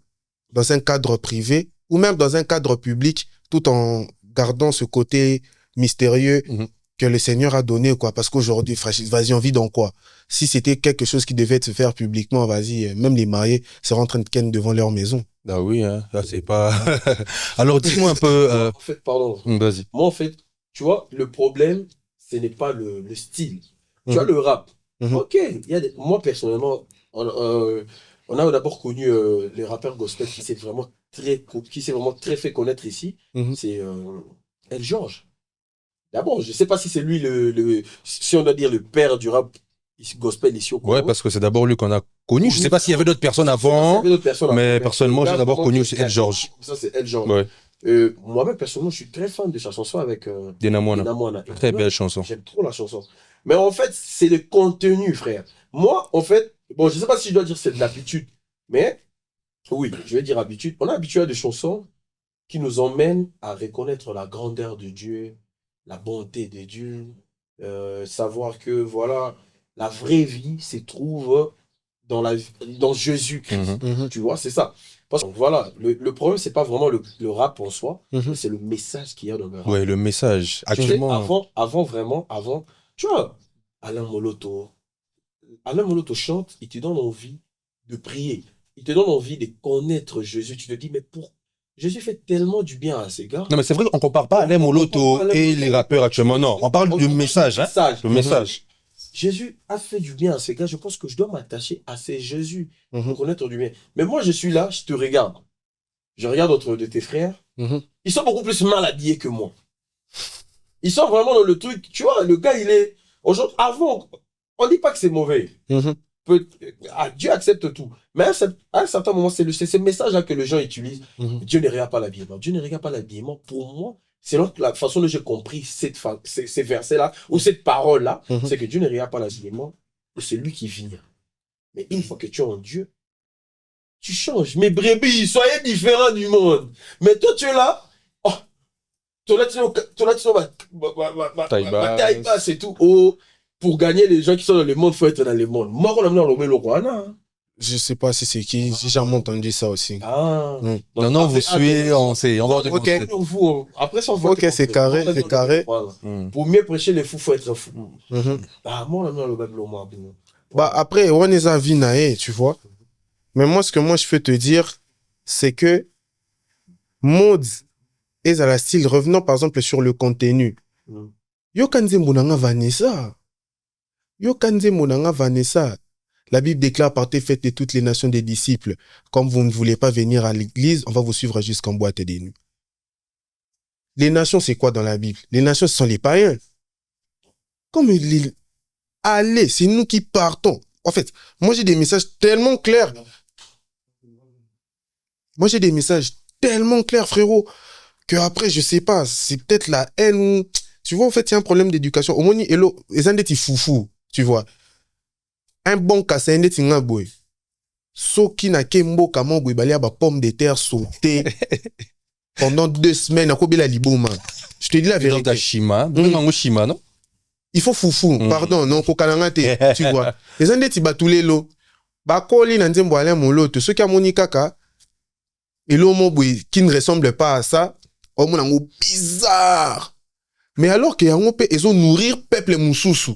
[SPEAKER 3] dans un cadre privé ou même dans un cadre public, tout en gardant ce côté mystérieux que le Seigneur a donné, quoi. Parce qu'aujourd'hui, vas-y, on vit dans quoi? Si c'était quelque chose qui devait se faire publiquement, vas-y, même les mariés seraient en train de ken devant leur maison.
[SPEAKER 1] Ah oui, hein, là, c'est pas... Alors, dis-moi un peu...
[SPEAKER 2] En fait, pardon.
[SPEAKER 1] Vas-y.
[SPEAKER 2] Moi, en fait, tu vois, le problème, ce n'est pas le style. Tu as le rap. Ok, moi, personnellement, on a d'abord connu les rappeurs gospel qui s'est vraiment très fait connaître ici. C'est El George. D'abord, je ne sais pas si c'est lui si on doit dire le père du rap gospel ici au Congo.
[SPEAKER 1] Ouais, parce que c'est d'abord lui qu'on a connu. Je ne sais pas s'il y avait d'autres personnes avant, mais personnellement, j'ai d'abord connu El George.
[SPEAKER 2] Ça, c'est El George.
[SPEAKER 1] Ouais.
[SPEAKER 2] Moi-même, personnellement, je suis très fan de sa chanson avec
[SPEAKER 1] Dena Moana. Très belle chanson.
[SPEAKER 2] J'aime trop la chanson. Mais en fait, c'est le contenu, frère. Moi, en fait, bon, je ne sais pas si je dois dire c'est de l'habitude, mais oui, je vais dire habitude. On est habitué à des chansons qui nous emmènent à reconnaître la grandeur de Dieu, la bonté de Dieu, savoir que, voilà, la vraie vie se trouve dans Jésus. Tu vois, c'est ça. Parce que voilà, le problème, c'est pas vraiment le rap en soi, c'est le message qu'il y a dans le rap.
[SPEAKER 1] Ouais, le message.
[SPEAKER 2] Actuellement. Avant, tu vois, Alain Moloto chante, il te donne envie de prier. Il te donne envie de connaître Jésus. Tu te dis, mais Jésus fait tellement du bien à ces gars.
[SPEAKER 1] Non, mais c'est vrai qu'on compare pas Alain Moloto et les rappeurs actuellement. Non, on parle du message. Le message.
[SPEAKER 2] Jésus a fait du bien à ces gars. Je pense que je dois m'attacher à ces Jésus pour connaître du bien. Mais moi, je suis là, je te regarde. Je regarde d'autres de tes frères. Ils sont beaucoup plus mal habillés que moi. Ils sont vraiment dans le truc. Tu vois, le gars, il est... Avant, on dit pas que c'est mauvais. Dieu accepte tout. Mais à un certain moment, c'est ce message-là que les gens utilisent. Dieu ne regarde pas l'habillement. Dieu ne regarde pas l'habillement. Pour moi, c'est la façon dont j'ai compris ces versets-là, ou cette parole-là, c'est que Dieu ne regarde pas l'habillement, c'est lui qui vient. Mais une fois que tu es en Dieu, tu changes. Mes brebis, soyez différents du monde. Mais toi, tu es là. Oh, c'est tout. Oh, pour gagner les gens qui sont dans le monde, il faut être dans le monde. Moi, on a le Rwanda.
[SPEAKER 3] Je sais pas si c'est qui, j'ai jamais entendu ça aussi.
[SPEAKER 1] Non, vous suivez, on va
[SPEAKER 2] Après ça, on
[SPEAKER 3] voit. Ok, c'est carré, c'est carré.
[SPEAKER 2] Pour mieux prêcher les fous, faut être fou. Moi, on a le
[SPEAKER 3] Bah, après, on est à Vinae, tu vois. Mais moi, ce que je peux te dire, c'est que Mods et à la style, revenant par exemple sur le contenu. Yo kanze monanga Vanessa. La Bible déclare, partez, faites toutes les nations des disciples. Comme vous ne voulez pas venir à l'église, on va vous suivre jusqu'en boîte des nuits. Les nations, c'est quoi dans la Bible? Les nations, ce sont les païens. Allez, c'est nous qui partons. En fait, moi j'ai des messages tellement clairs. Frérot, que après, je sais pas, c'est peut-être la haine. Tu vois, en fait, il y a un problème d'éducation. Au moins, les Andés, ils foufou, tu vois. Un bon casse un net boy. So qui n'a kembo kamo boy balia ba pomme de terre sautée pendant 2 semaines à Kobela Libouma. Je te dis la vérité.
[SPEAKER 1] Shima, non?
[SPEAKER 3] Il faut foufou, pardon, non kokalangate, tu vois. Les Andés ti batulé lo. Ba koli na nzembo Alain Moloto, ceux qui a moni kaka et l'homme boy qui ne ressemble pas à ça, au mon bizarre. Mais alors que yango pe ezo nourrir peuple mususu.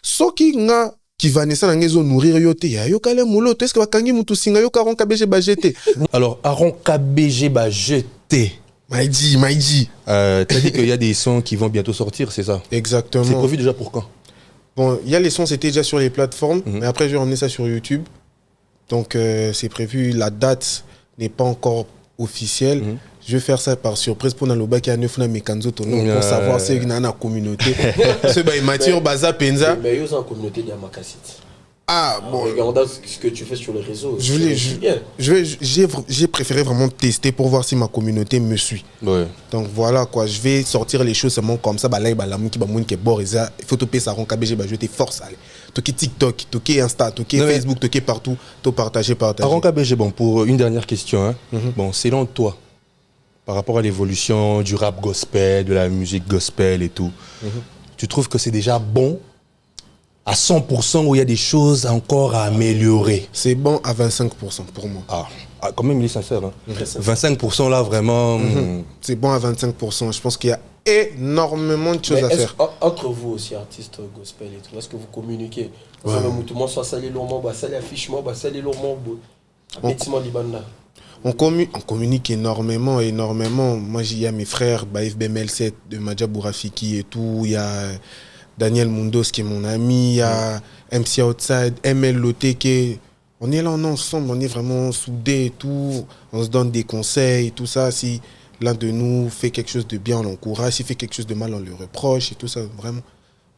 [SPEAKER 3] So qui nga qui va naître dans les nourrir yote ya yo kale Moloto est-ce que bakangi mutu singa yo Aaron KBG ba jeté.
[SPEAKER 1] Alors Aaron KBG ba jeté.
[SPEAKER 3] Maïdi.
[SPEAKER 1] T'as dit qu'il y a des sons qui vont bientôt sortir, c'est ça?
[SPEAKER 3] Exactement.
[SPEAKER 1] C'est prévu déjà pour quand?
[SPEAKER 3] Bon, il y a les sons, c'était déjà sur les plateformes, mais après je vais emmener ça sur YouTube. Donc c'est prévu, la date n'est pas encore officielle. Je vais faire ça par surprise pour le bac à 9 na mekanzo tono pour savoir si il y a une communauté. C'est bah Mathieu Baza Penza.
[SPEAKER 2] Mais il y a une communauté de Yamakassit.
[SPEAKER 3] Ah bon.
[SPEAKER 2] Regardant ce que tu fais sur les réseaux.
[SPEAKER 3] J'ai préféré vraiment tester pour voir si ma communauté me suit.
[SPEAKER 1] Ouais.
[SPEAKER 3] Donc voilà quoi, je vais sortir les choses seulement comme ça. Bah là, bah la qui va moun qui bord il faut te payer ça Aaron KBG bah je te force aller. Toquer TikTok, toquer Insta, toquer Facebook, toquer partout, tout partager.
[SPEAKER 1] Aaron KBG, bon pour une dernière question hein. Bon, selon toi, par rapport à l'évolution du rap gospel, de la musique gospel et tout, tu trouves que c'est déjà bon à 100% ou il y a des choses encore à améliorer?
[SPEAKER 3] C'est bon à 25% pour moi.
[SPEAKER 1] Ah, quand même il est sincère. Hein. 25% là vraiment...
[SPEAKER 3] C'est bon à 25%. Je pense qu'il y a énormément de choses à faire.
[SPEAKER 2] Entre vous aussi, artistes gospel et tout, est-ce que vous communiquez? Tout le monde soit salé lourement, salé affichement, salé lourement,
[SPEAKER 3] on communique énormément. Moi, il y a mes frères, Baïf BML7 de Madja Bourafiki et tout. Il y a Daniel Mundos qui est mon ami. Il y a MC Outside, ML Loteke. On est là, on est ensemble, on est vraiment soudés et tout. On se donne des conseils et tout ça. Si l'un de nous fait quelque chose de bien, on l'encourage. S'il fait quelque chose de mal, on le reproche et tout ça. Vraiment,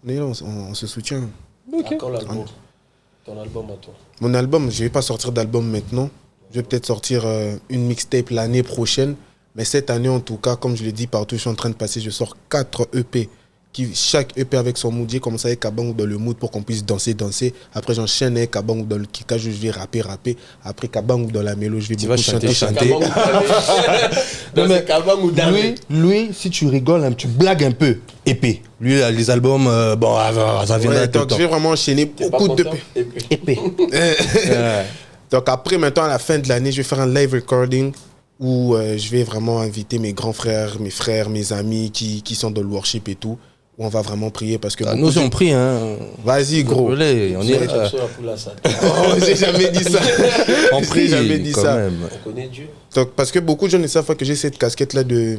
[SPEAKER 3] on est là, on se soutient.
[SPEAKER 2] Okay. Ton album à toi?
[SPEAKER 3] Mon album, je ne vais pas sortir d'album maintenant. Je vais peut-être sortir une mixtape l'année prochaine. Mais cette année, en tout cas, comme je l'ai dit partout, je suis en train de passer, je sors 4 EP chaque EP avec son mood. J'ai commencé avec Kabangou dans le mood pour qu'on puisse danser. Après, j'enchaîne avec Kabangou dans le kickage, je vais rapper. Après, Kabangou dans la mélo, je vais beaucoup chanter.
[SPEAKER 2] Non, mais Kabangou
[SPEAKER 1] lui, si tu rigoles, tu blagues un peu, épais. Lui, les albums, ça viendra
[SPEAKER 3] ouais, donc, je vais vraiment enchaîner beaucoup de
[SPEAKER 1] épais.
[SPEAKER 3] Donc, après, maintenant, à la fin de l'année, je vais faire un live recording où je vais vraiment inviter mes grands frères, mes frères, mes amis qui sont dans le worship et tout, où on va vraiment prier parce que...
[SPEAKER 1] nous on prie, hein.
[SPEAKER 3] Vas-y, gros.
[SPEAKER 1] On est...
[SPEAKER 3] j'ai jamais dit ça.
[SPEAKER 1] On prie,
[SPEAKER 3] jamais dit ça.
[SPEAKER 1] Même.
[SPEAKER 2] On connaît Dieu.
[SPEAKER 3] Donc, parce que beaucoup de gens ne savent pas que j'ai cette casquette-là de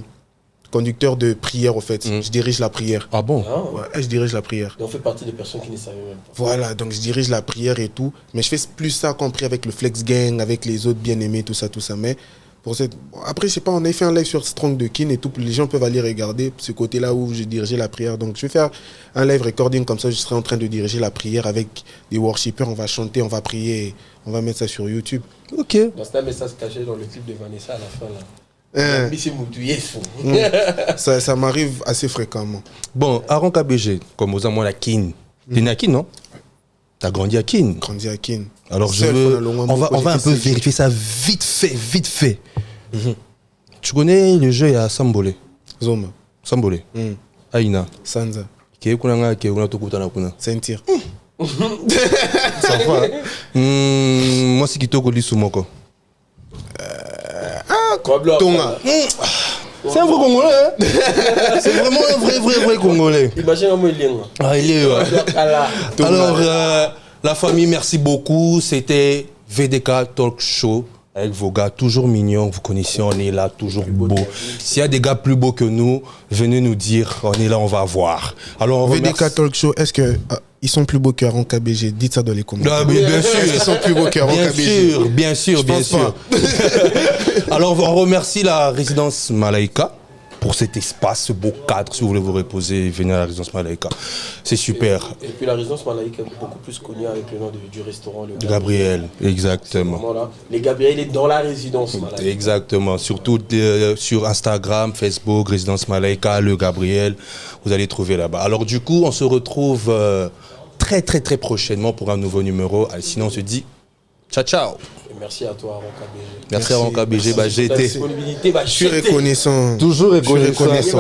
[SPEAKER 3] conducteur de prière, au fait. Je dirige la prière.
[SPEAKER 1] Ah bon?
[SPEAKER 3] Ouais, je dirige la prière.
[SPEAKER 2] Et on fait partie des personnes qui ne savaient même pas.
[SPEAKER 3] Voilà, donc je dirige la prière et tout. Mais je fais plus ça compris avec le Flex Gang, avec les autres bien-aimés, tout ça. Mais... Après, je sais pas, on a fait un live sur Strong de Kin et tout, les gens peuvent aller regarder ce côté-là où j'ai dirigé la prière. Donc, je vais faire un live recording comme ça, je serai en train de diriger la prière avec des worshippers, on va chanter, on va prier, on va mettre ça sur YouTube.
[SPEAKER 1] Ok.
[SPEAKER 2] C'est un message caché dans le clip de Vanessa à la fin, là.
[SPEAKER 3] Ça m'arrive assez fréquemment.
[SPEAKER 1] Bon, Aaron KBG, comme aux amours à Kin. T'es né à Kin, non? T'as grandi à Kin.
[SPEAKER 3] Grandi à Kin.
[SPEAKER 1] Alors on va un peu vérifier ça vite fait. Tu connais le jeu à Sambolé?
[SPEAKER 3] Zoma.
[SPEAKER 1] Sambolé. Aina.
[SPEAKER 3] Sanza.
[SPEAKER 1] Sentir. Ça va. Moi c'est Kitoko Lisumoko.
[SPEAKER 3] Tonga.
[SPEAKER 1] C'est un vrai Congolais, hein? C'est vraiment un vrai Congolais.
[SPEAKER 2] Imagine comment il est.
[SPEAKER 1] Ah, il est, ouais. Alors, la famille, merci beaucoup. C'était VDK Talk Show avec vos gars, toujours mignons. Vous connaissez, on est là, toujours beau. S'il y a des gars plus beaux que nous, venez nous dire, on est là, on va voir. Alors,
[SPEAKER 3] VDK Talk Show, est-ce que ils sont plus beaux qu'Aaron KBG? Dites ça dans les commentaires.
[SPEAKER 1] Ah, bien sûr.
[SPEAKER 3] Ils sont plus beaux qu'Aaron KBG.
[SPEAKER 1] Bien sûr. Alors, on remercie la résidence Malaika pour cet espace, ce beau cadre. Si vous voulez vous reposer, venez à la résidence Malaika. C'est super.
[SPEAKER 2] Et puis la résidence Malaika est beaucoup plus connue avec le nom du restaurant. Le
[SPEAKER 1] Gabriel, exactement.
[SPEAKER 2] Là. Les Gabriel est dans la résidence Malaika.
[SPEAKER 1] Exactement. Surtout sur Instagram, Facebook, résidence Malaika, le Gabriel. Vous allez trouver là-bas. Alors du coup, on se retrouve très prochainement pour un nouveau numéro. Allez, sinon, on se dit ciao.
[SPEAKER 2] Et merci à toi, Aaron KBG.
[SPEAKER 1] Merci Aaron KBG. J'ai été.
[SPEAKER 3] Je suis reconnaissant.
[SPEAKER 1] Toujours reconnaissant.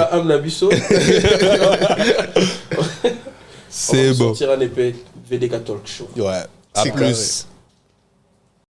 [SPEAKER 2] C'est bon. On va sortir un épée VDK Talk Show.
[SPEAKER 1] Ouais. À plus.